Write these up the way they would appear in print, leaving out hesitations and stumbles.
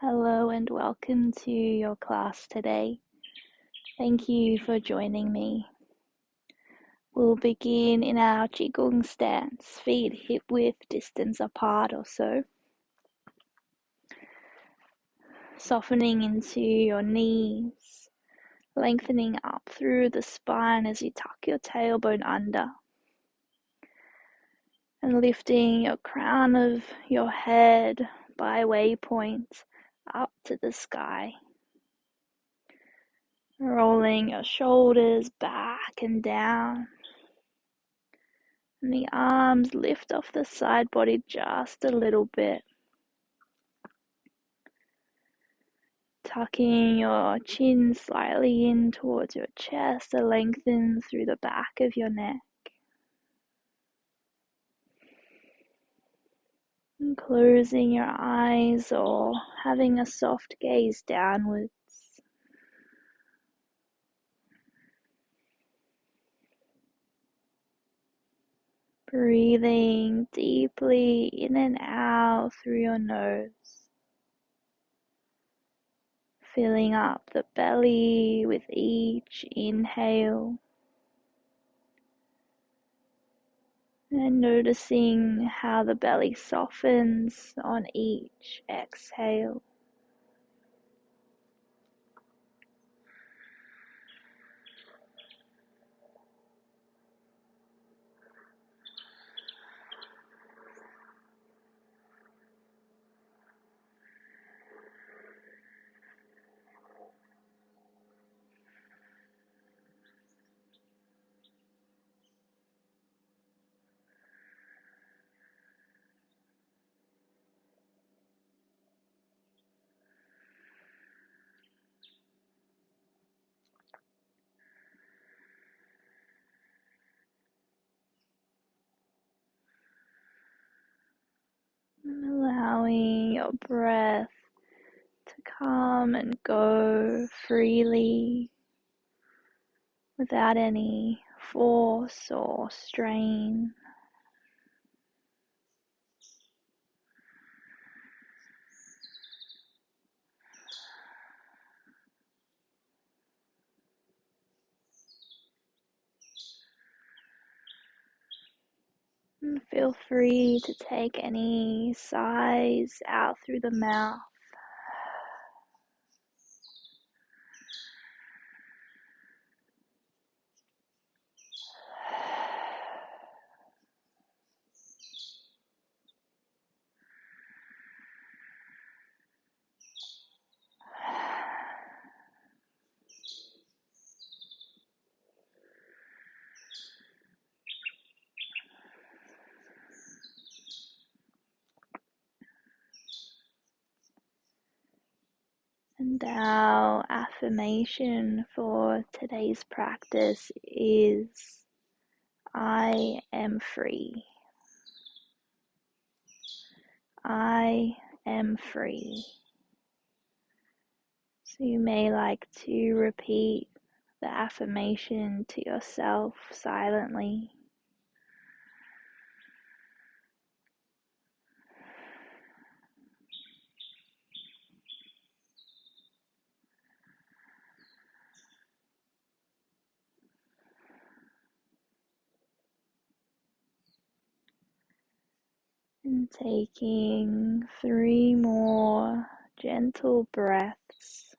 Hello and welcome to your class today. Thank you for joining me. We'll begin in our Qigong stance, feet hip width distance apart or so. Softening into your knees, lengthening up through the spine as you tuck your tailbone under. And lifting your crown of your head by waypoint up to the sky. Rolling your shoulders back and down. And the arms lift off the side body just a little bit. Tucking your chin slightly in towards your chest to lengthen through the back of your neck. And closing your eyes or having a soft gaze downwards. Breathing deeply in and out through your nose. Filling up the belly with each inhale. And noticing how the belly softens on each exhale. And allowing your breath to come and go freely without any force or strain. And feel free to take any sighs out through the mouth. And our affirmation for today's practice is, I am free. I am free. So you may like to repeat the affirmation to yourself silently. And taking 3 more gentle breaths.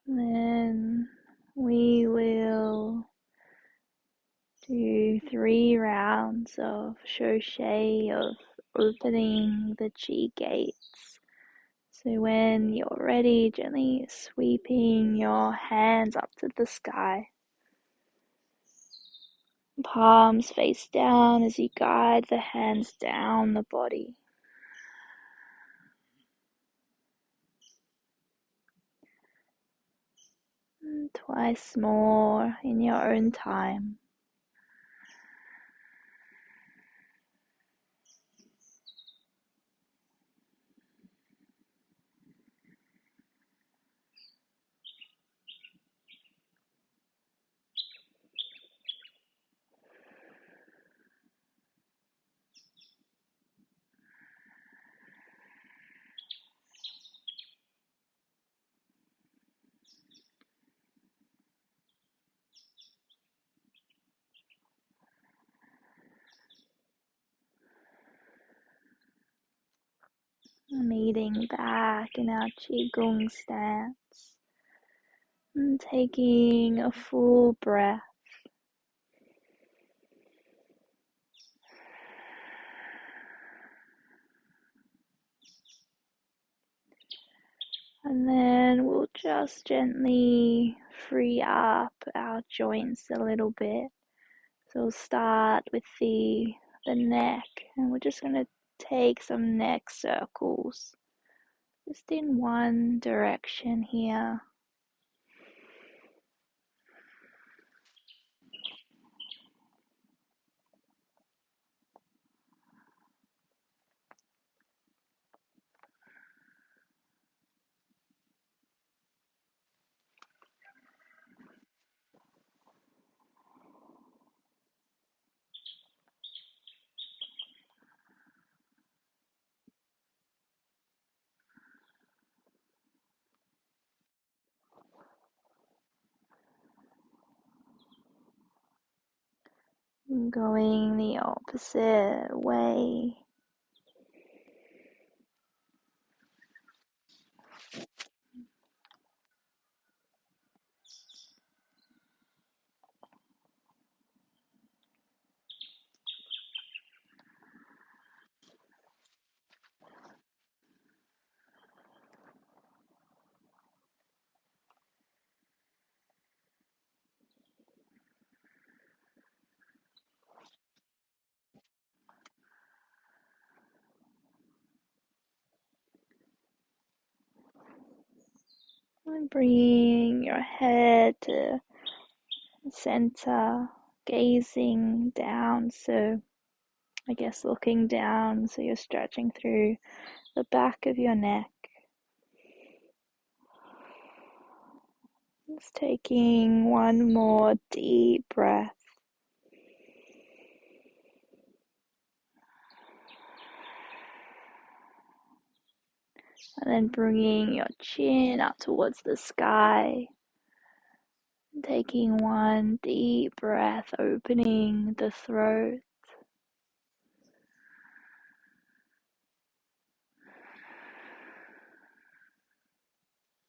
Then we will do 3 rounds of crochet, of opening the chi gates. So when you're ready, gently sweeping your hands up to the sky. Palms face down as you guide the hands down the body. twice more in your own time. Meeting back in our Qigong stance and taking a full breath. And then we'll just gently free up our joints a little bit. So we'll start with the neck, and we're just going to take some neck circles just in one direction here. Going the opposite way. And bringing your head to the center, gazing down. So I guess looking down, so you're stretching through the back of your neck. Just taking one more deep breath. And then bringing your chin up towards the sky. Taking one deep breath, opening the throat.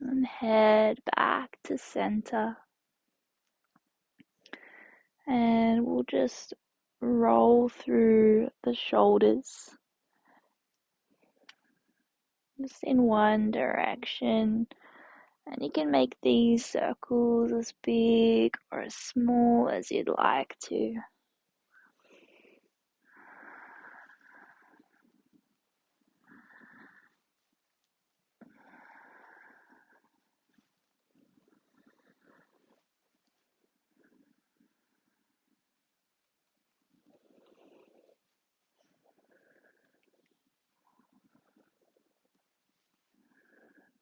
And head back to center. And we'll just roll through the shoulders. Just in one direction. And you can make these circles as big or as small as you'd like to.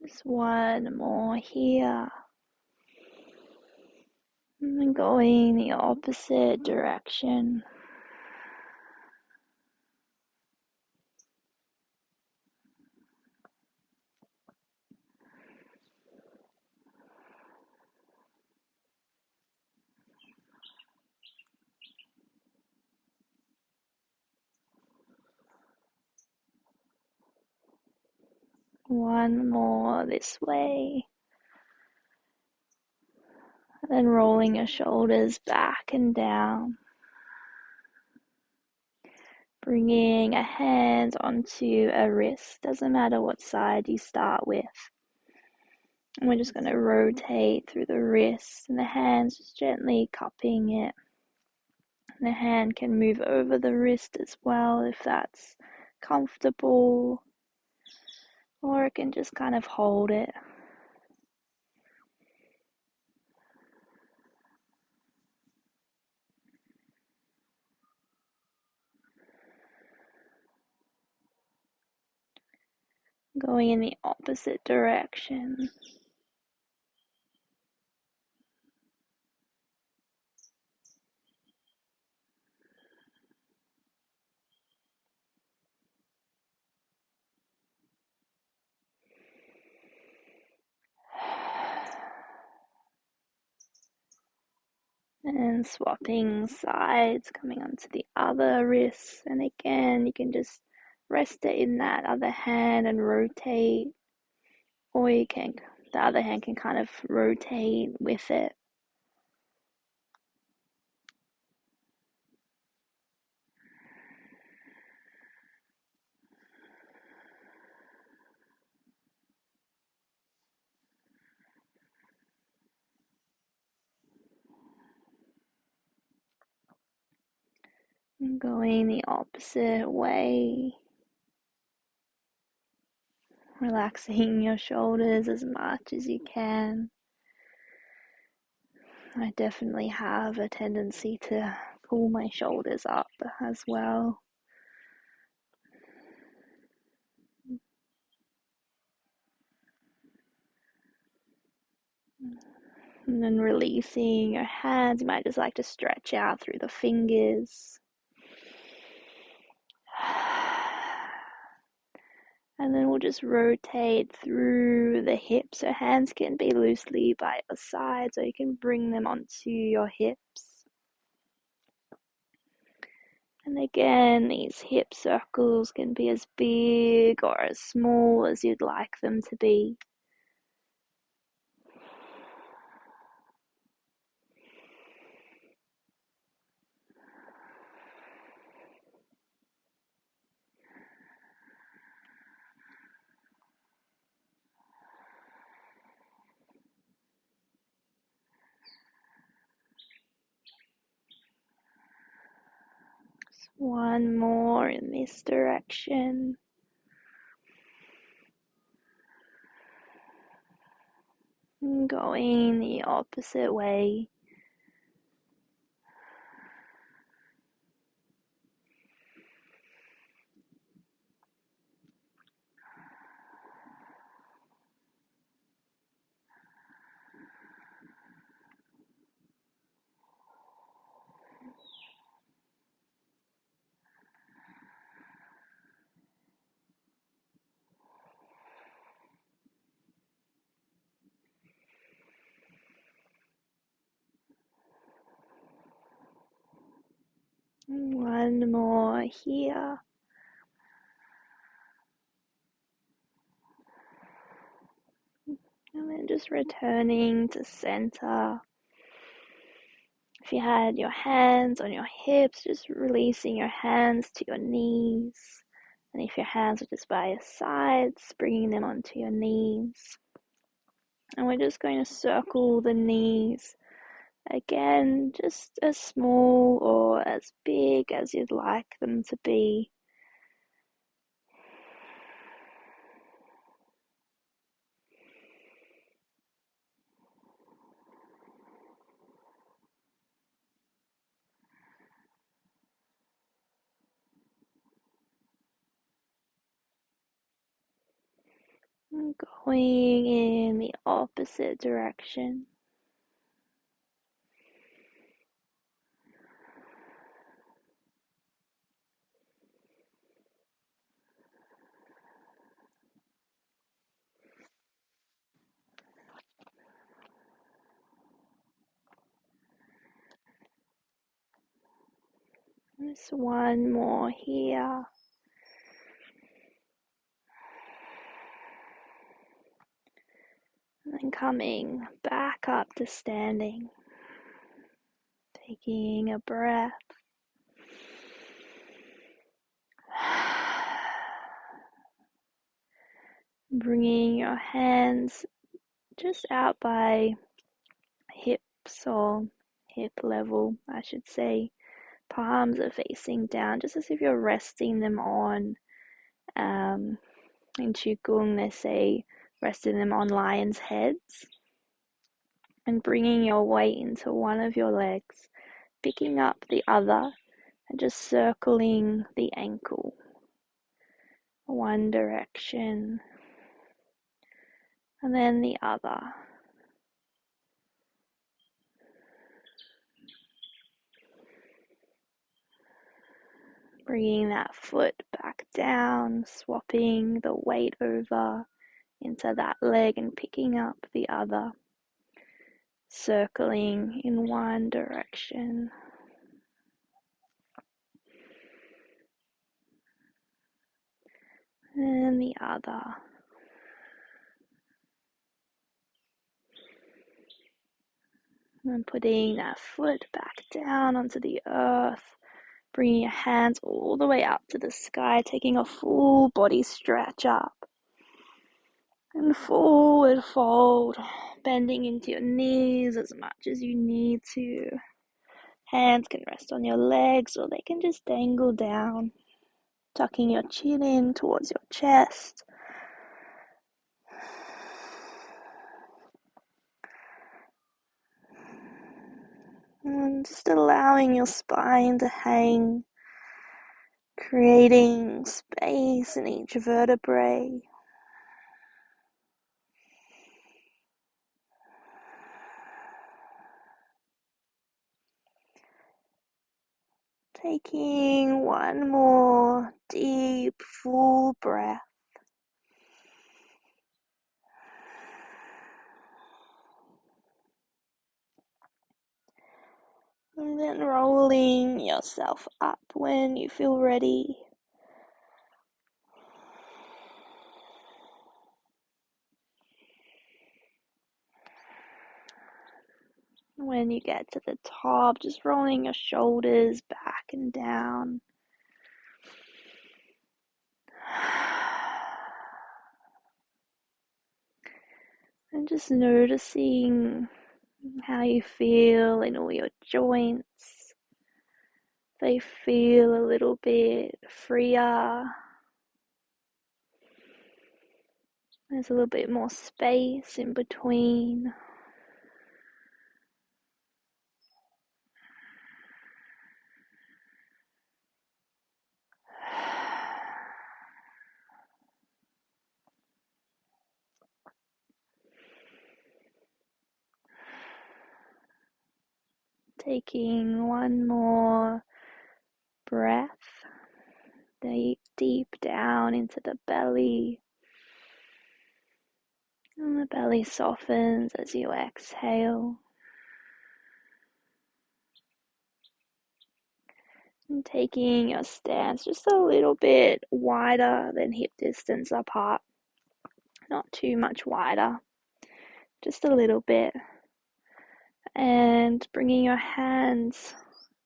Just one more here. And then going the opposite direction. One more this way. And then rolling your shoulders back and down. Bringing a hand onto a wrist. Doesn't matter what side you start with. And we're just going to rotate through the wrist and the hands, just gently cupping it. And the hand can move over the wrist as well if that's comfortable. Or it can just kind of hold it. going in the opposite direction. And swapping sides, coming onto the other wrist, and again you can just rest it in that other hand and rotate, or the other hand can kind of rotate with it. And going the opposite way, relaxing your shoulders as much as you can. I definitely have a tendency to pull my shoulders up as well. And then releasing your hands, you might just like to stretch out through the fingers. And then we'll just rotate through the hips. So hands can be loosely by your side, so you can bring them onto your hips. And again, these hip circles can be as big or as small as you'd like them to be. One more in this direction. And going the opposite way. And one more here. And then just returning to center. If you had your hands on your hips, just releasing your hands to your knees. And if your hands are just by your sides, bringing them onto your knees. And we're just going to circle the knees. Again, just as small or as big as you'd like them to be. And going in the opposite direction. Just one more here. And then coming back up to standing. Taking a breath. Bringing your hands just out by hips or hip level, I should say. Palms are facing down, just as if you're resting them on. In Qigong, they say resting them on lions' heads. And bringing your weight into one of your legs, picking up the other, and just circling the ankle. One direction. and then the other. Bringing that foot back down, swapping the weight over into that leg and picking up the other, circling in one direction. And the other. And putting that foot back down onto the earth, bringing your hands all the way up to the sky, taking a full body stretch up. And forward fold, bending into your knees as much as you need to. Hands can rest on your legs or they can just dangle down, tucking your chin in towards your chest. And just allowing your spine to hang, creating space in each vertebrae. Taking one more deep, full breath. And then rolling yourself up when you feel ready. When you get to the top, just rolling your shoulders back and down. And just noticing how you feel in all your joints. They feel a little bit freer. There's a little bit more space in between. Taking one more breath, deep down into the belly. And the belly softens as you exhale. And taking your stance just a little bit wider than hip distance apart. Not too much wider, just a little bit. And bringing your hands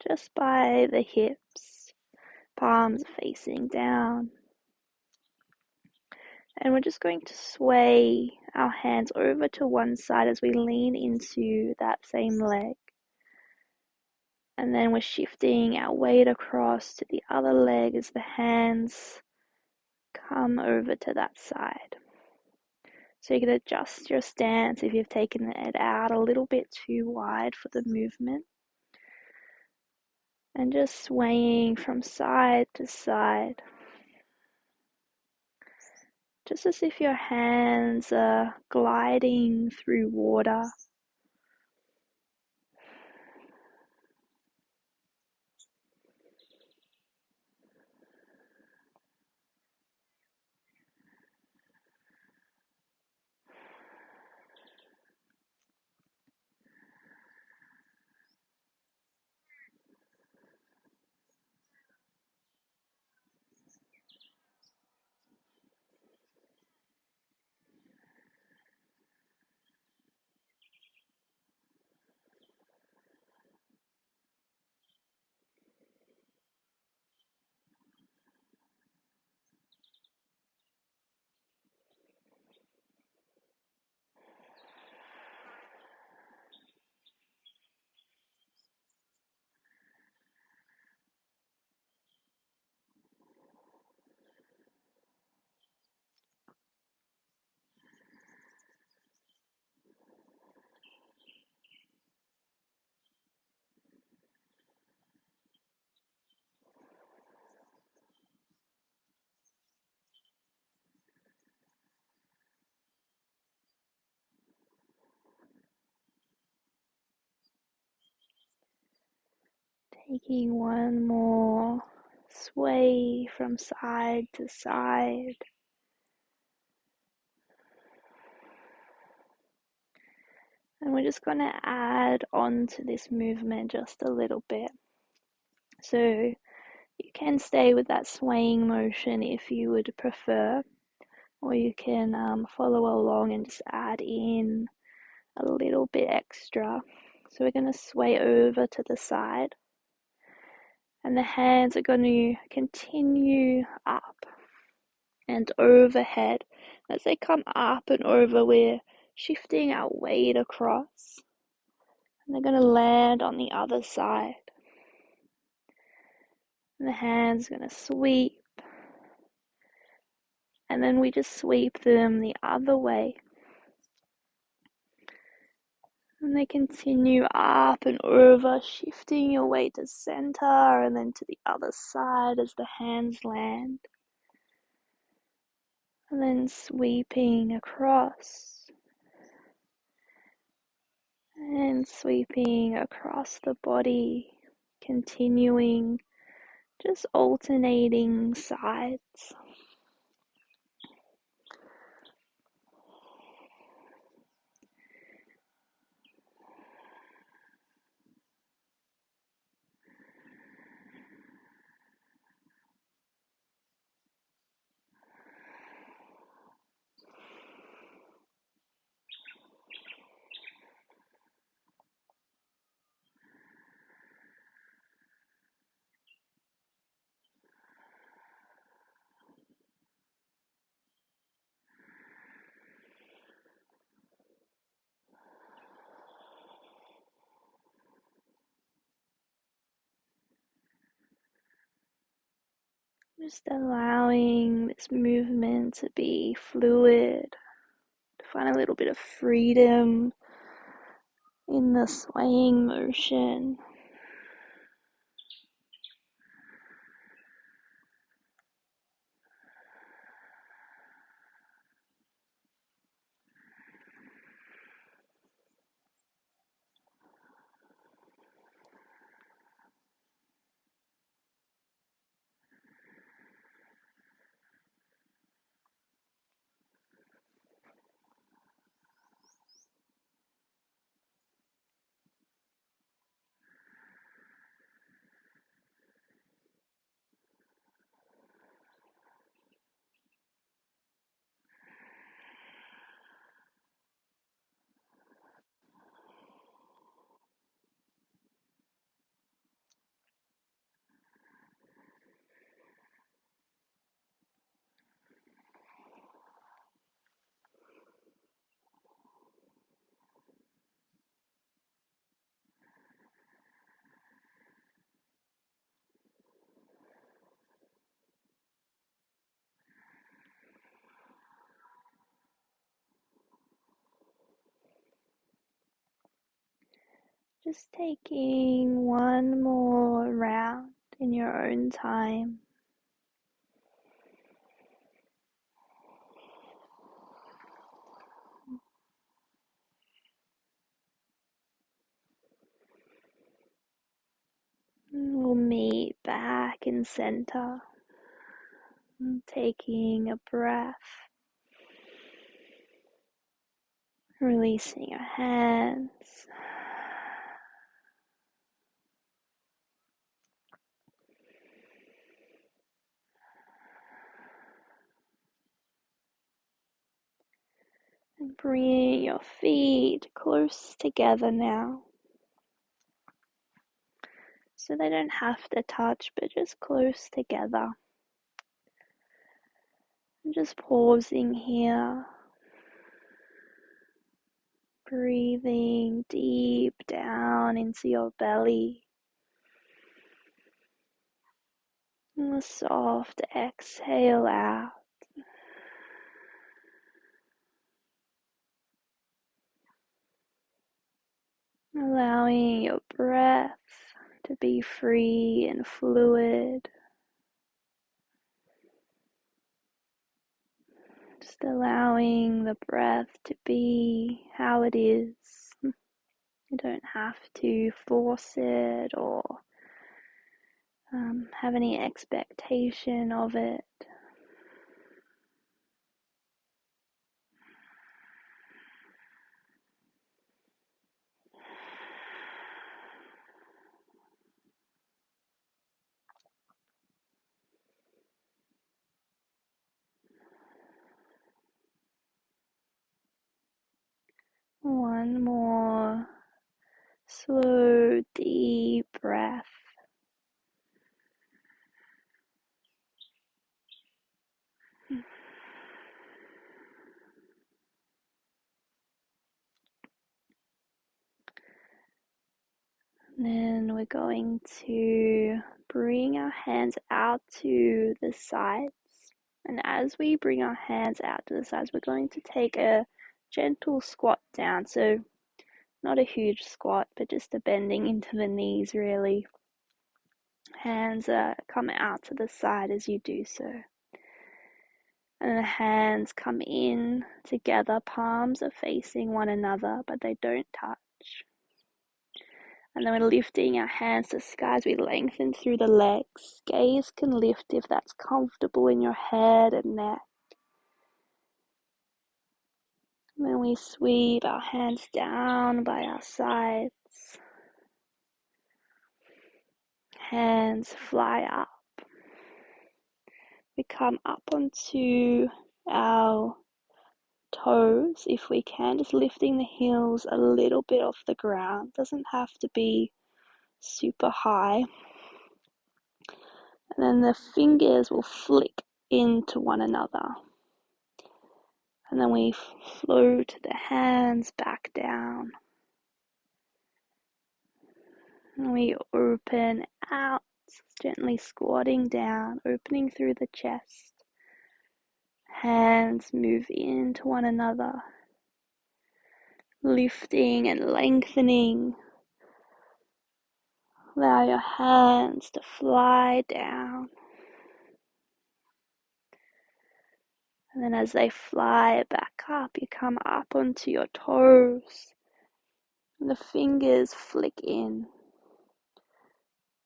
just by the hips, palms facing down. And we're just going to sway our hands over to one side as we lean into that same leg. And then we're shifting our weight across to the other leg as the hands come over to that side. So you can adjust your stance if you've taken it out a little bit too wide for the movement. And just swaying from side to side. Just as if your hands are gliding through water. Taking one more sway from side to side. And we're just going to add on to this movement just a little bit. So you can stay with that swaying motion if you would prefer, or you can follow along and just add in a little bit extra. So we're going to sway over to the side, and the hands are going to continue up and overhead. As they come up and over, we're shifting our weight across, and they're going to land on the other side. And the hands are going to sweep, and then we just sweep them the other way. And they continue up and over, shifting your weight to center and then to the other side as the hands land. And then sweeping across. And sweeping across the body, continuing, just alternating sides. Just allowing this movement to be fluid, to find a little bit of freedom in the swaying motion. Just taking one more round in your own time. We'll meet back in center. Taking a breath. Releasing your hands. And bring your feet close together now. So they don't have to touch, but just close together. And just pausing here. Breathing deep down into your belly. And a soft exhale out. Allowing your breath to be free and fluid. Just allowing the breath to be how it is. You don't have to force it or have any expectation of it. One more slow, deep breath. Then we're going to bring our hands out to the sides. And as we bring our hands out to the sides, we're going to take a gentle squat down. So not a huge squat, but just a bending into the knees really. Hands come out to the side as you do so. And the hands come in together, palms are facing one another, but they don't touch. And then we're lifting our hands to the sky as we lengthen through the legs. Gaze can lift if that's comfortable in your head and neck. And then we sweep our hands down by our sides. Hands fly up. We come up onto our toes if we can, just lifting the heels a little bit off the ground. Doesn't have to be super high. And then the fingers will flick into one another. And then we float the hands back down. And we open out, gently squatting down, opening through the chest. Hands move into one another, lifting and lengthening. Allow your hands to fly down. And then as they fly back up, you come up onto your toes. And the fingers flick in.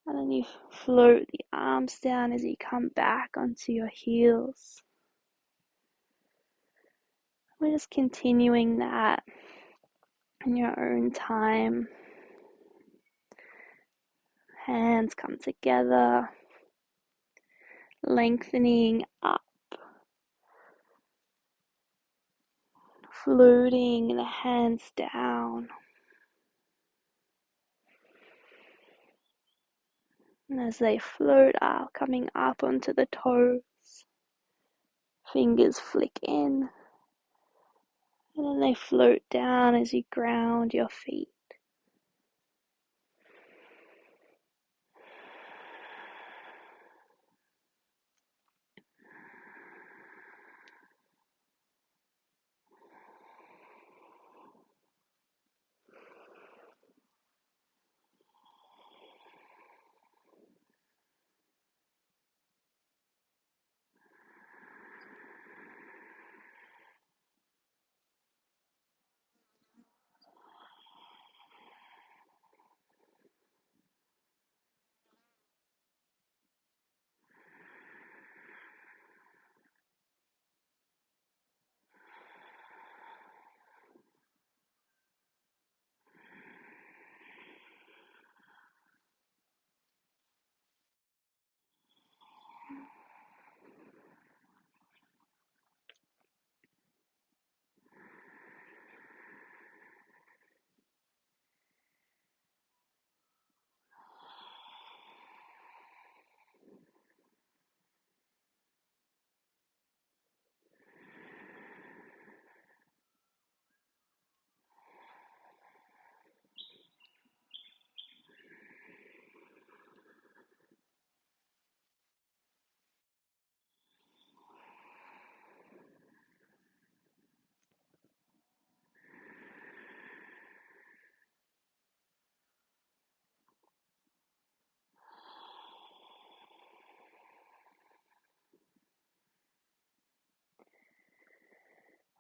And then you float the arms down as you come back onto your heels. We're just continuing that in your own time. Hands come together, lengthening up, floating the hands down. And as they float up, coming up onto the toes, fingers flick in. And then they float down as you ground your feet.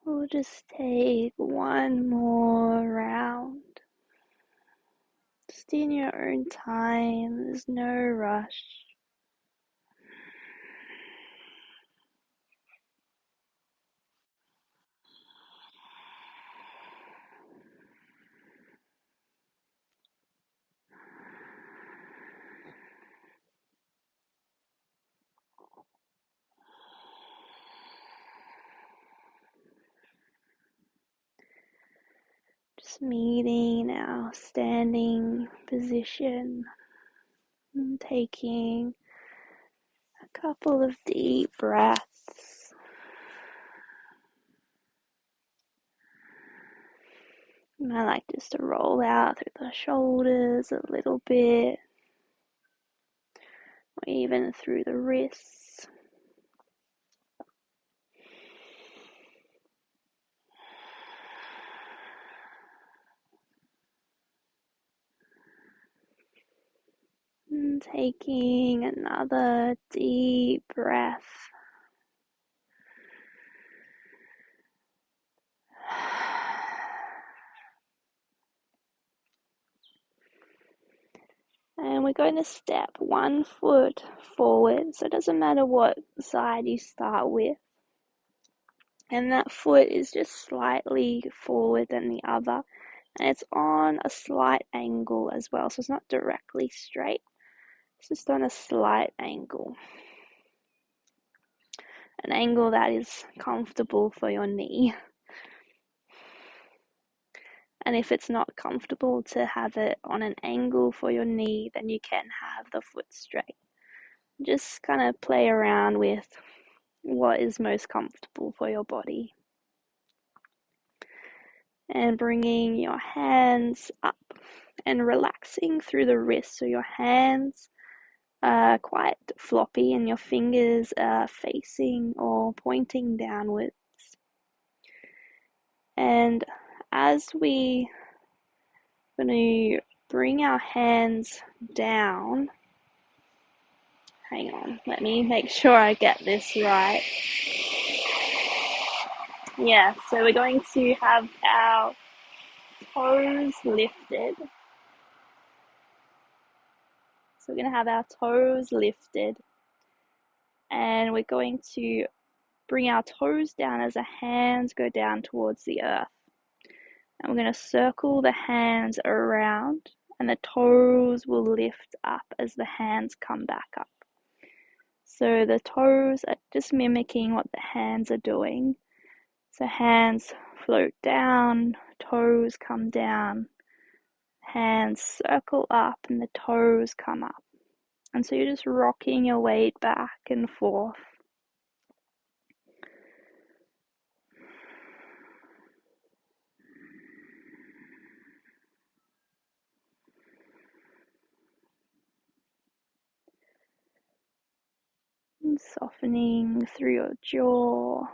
We'll just take one more round. Just in your own time, there's no rush. meeting our standing position and taking a couple of deep breaths. And I like just to roll out through the shoulders a little bit, or even through the wrists. And taking another deep breath. And we're going to step 1 foot forward, so it doesn't matter what side you start with. And that foot is just slightly forward than the other, and it's on a slight angle as well, so it's not directly straight, it's just on a slight angle. An angle that is comfortable for your knee. And if it's not comfortable to have it on an angle for your knee, then you can have the foot straight. Just kind of play around with what is most comfortable for your body. And bringing your hands up and relaxing through the wrists. So your hands are quite floppy and your fingers are facing or pointing downwards. And as we are going to bring our hands down, hang on, let me make sure I get this right. Yeah, so we're going to have our toes lifted. So we're going to have our toes lifted, and we're going to bring our toes down as the hands go down towards the earth. And we're going to circle the hands around, and the toes will lift up as the hands come back up. So the toes are just mimicking what the hands are doing. So hands float down, toes come down, hands circle up, and the toes come up. And so you're just rocking your weight back and forth. And softening through your jaw.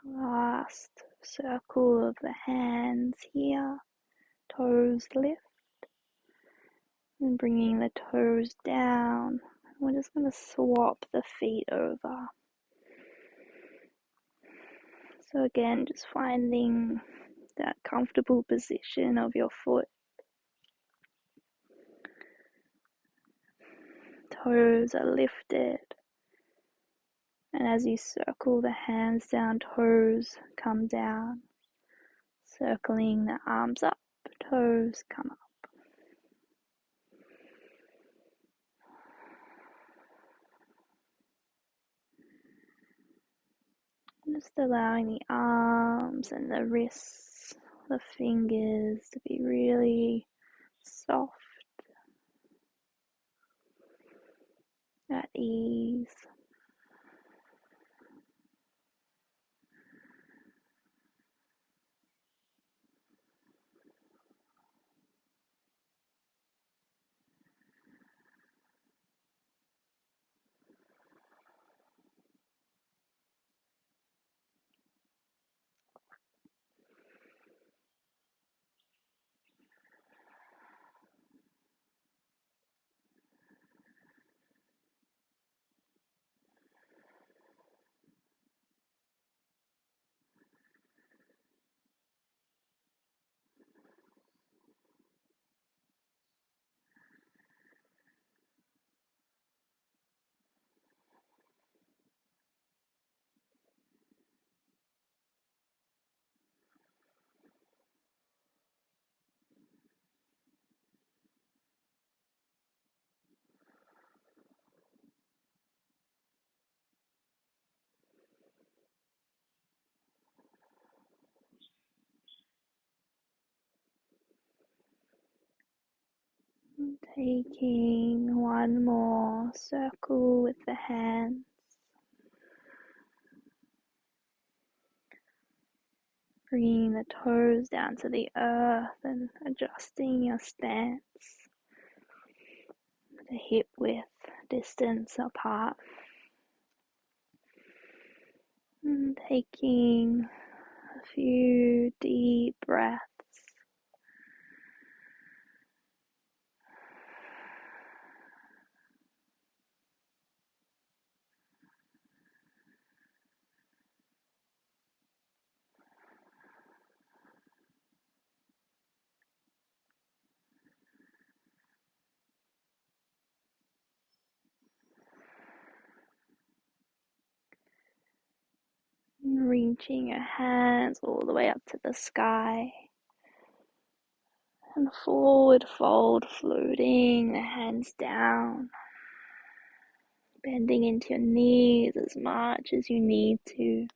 Last circle of the hands here, toes lift, and bringing the toes down. We're just going to swap the feet over. So again, just finding that comfortable position of your foot. Toes are lifted. And as you circle the hands down, toes come down. Circling the arms up, toes come up. Just allowing the arms and the wrists, the fingers to be really soft, at ease. Taking one more circle with the hands, bringing the toes down to the earth and adjusting your stance, the hip width distance apart, and taking a few deep breaths. Reaching your hands all the way up to the sky, and forward fold, floating the hands down, bending into your knees as much as you need to.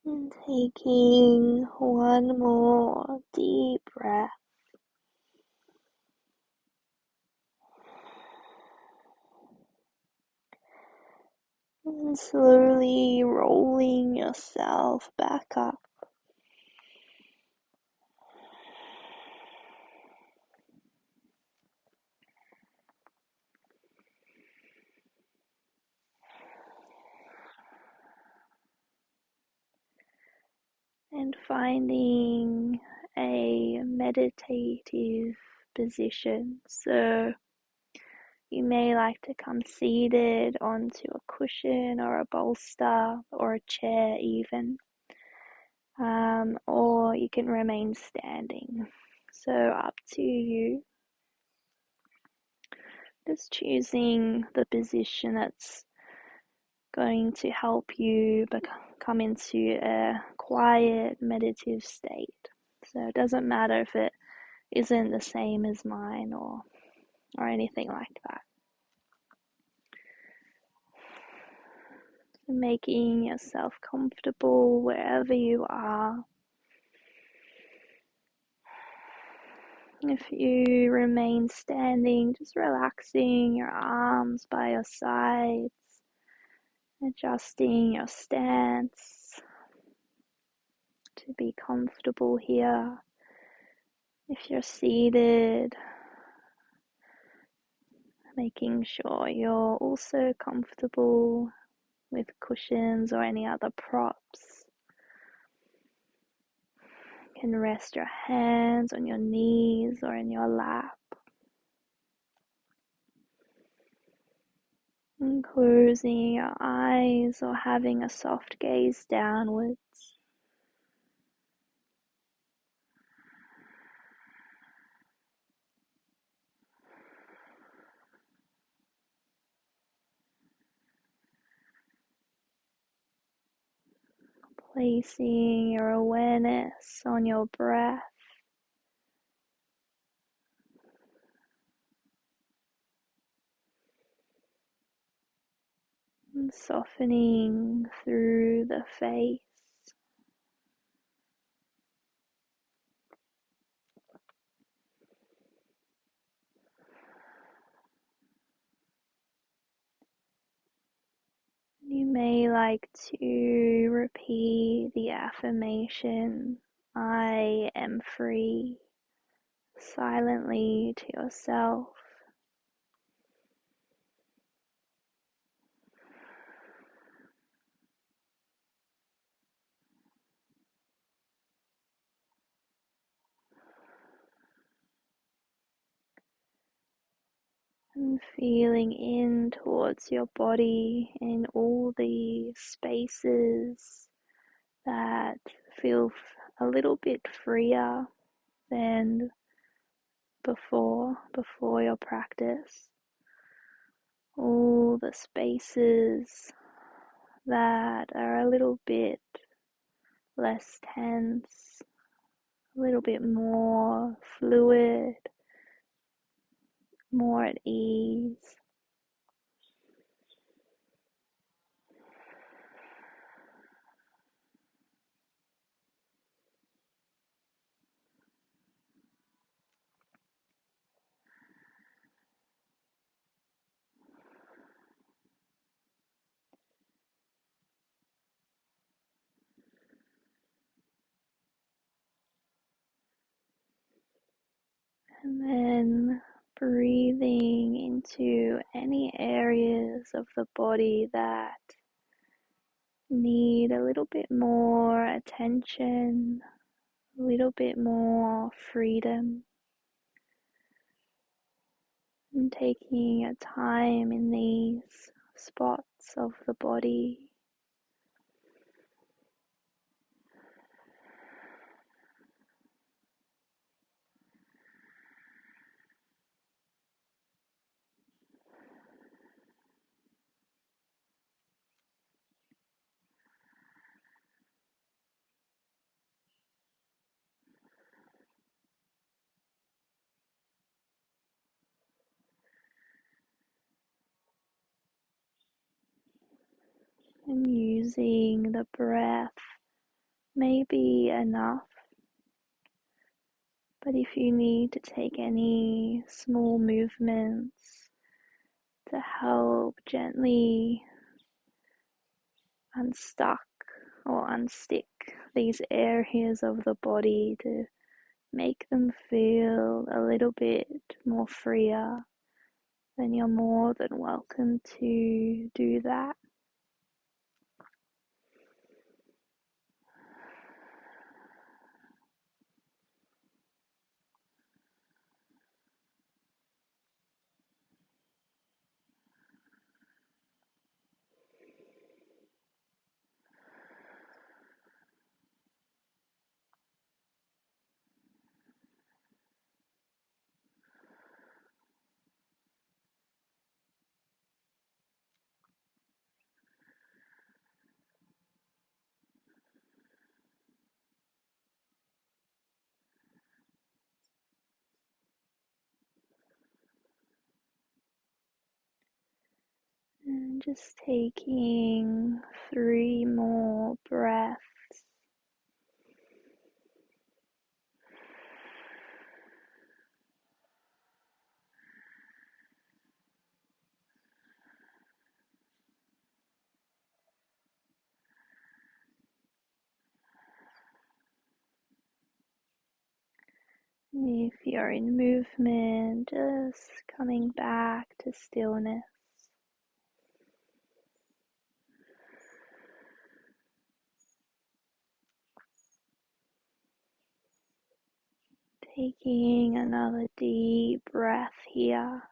And taking one more deep breath. And slowly rolling yourself back up. And finding a meditative position. So you may like to come seated onto a cushion or a bolster or a chair even, or you can remain standing. So up to you. Just choosing the position that's going to help you come into a quiet meditative state. So it doesn't matter if it isn't the same as mine or anything like that. Making yourself comfortable wherever you are. If you remain standing, just relaxing your arms by your sides, adjusting your stance to be comfortable here. If you're seated, making sure you're also comfortable with cushions or any other props. You can rest your hands on your knees or in your lap. And closing your eyes or having a soft gaze downwards. Placing your awareness on your breath. And softening through the face. You may like to repeat the affirmation, I am free, silently to yourself. And feeling in towards your body in all the spaces that feel a little bit freer than before your practice. All the spaces that are a little bit less tense, a little bit more fluid, more at ease. And then breathing into any areas of the body that need a little bit more attention, a little bit more freedom, and taking a time in these spots of the body. And using the breath may be enough, but if you need to take any small movements to help gently unstuck or unstick these areas of the body to make them feel a little bit more freer, then you're more than welcome to do that. And just taking 3 more breaths. If you're in movement, just coming back to stillness. Taking another deep breath here.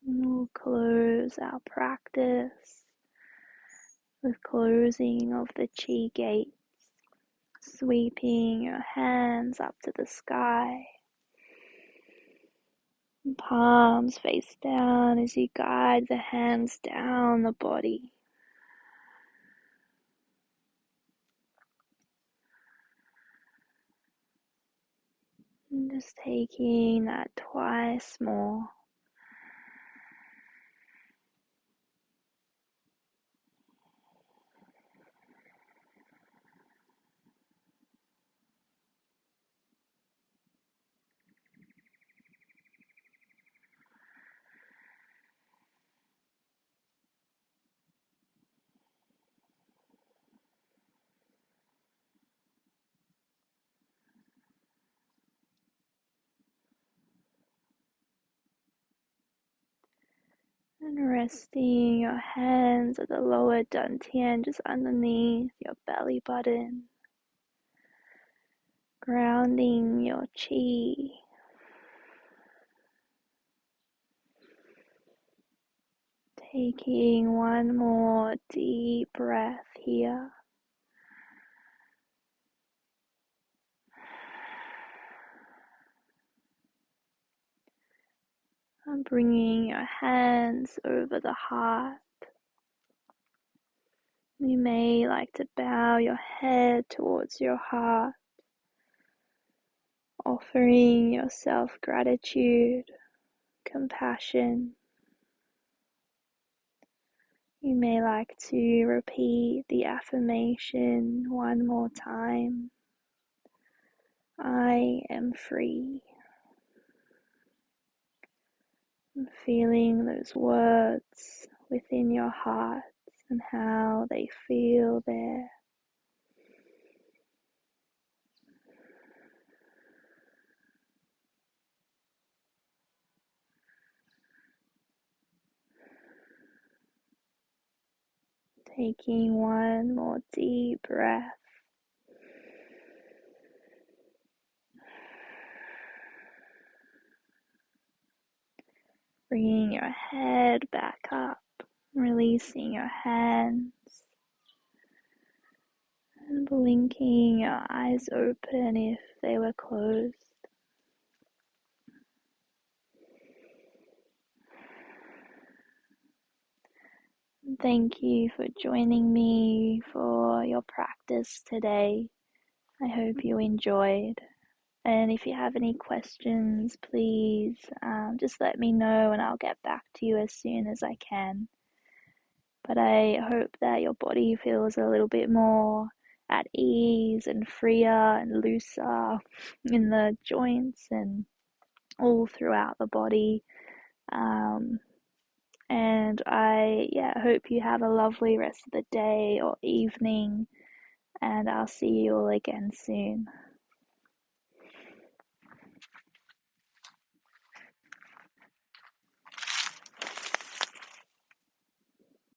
And we'll close our practice with closing of the chi gates, sweeping your hands up to the sky, palms face down as you guide the hands down the body. And just taking that twice more. And resting your hands at the lower dantian, just underneath your belly button. Grounding your chi. Taking one more deep breath here. And bringing your hands over the heart. You may like to bow your head towards your heart, offering yourself gratitude, compassion. You may like to repeat the affirmation one more time. I am free. And feeling those words within your heart and how they feel there. Taking one more deep breath. Bringing your head back up, releasing your hands, and blinking your eyes open if they were closed. Thank you for joining me for your practice today. I hope you enjoyed. And if you have any questions, please just let me know and I'll get back to you as soon as I can. But I hope that your body feels a little bit more at ease and freer and looser in the joints and all throughout the body. And I hope you have a lovely rest of the day or evening, and I'll see you all again soon.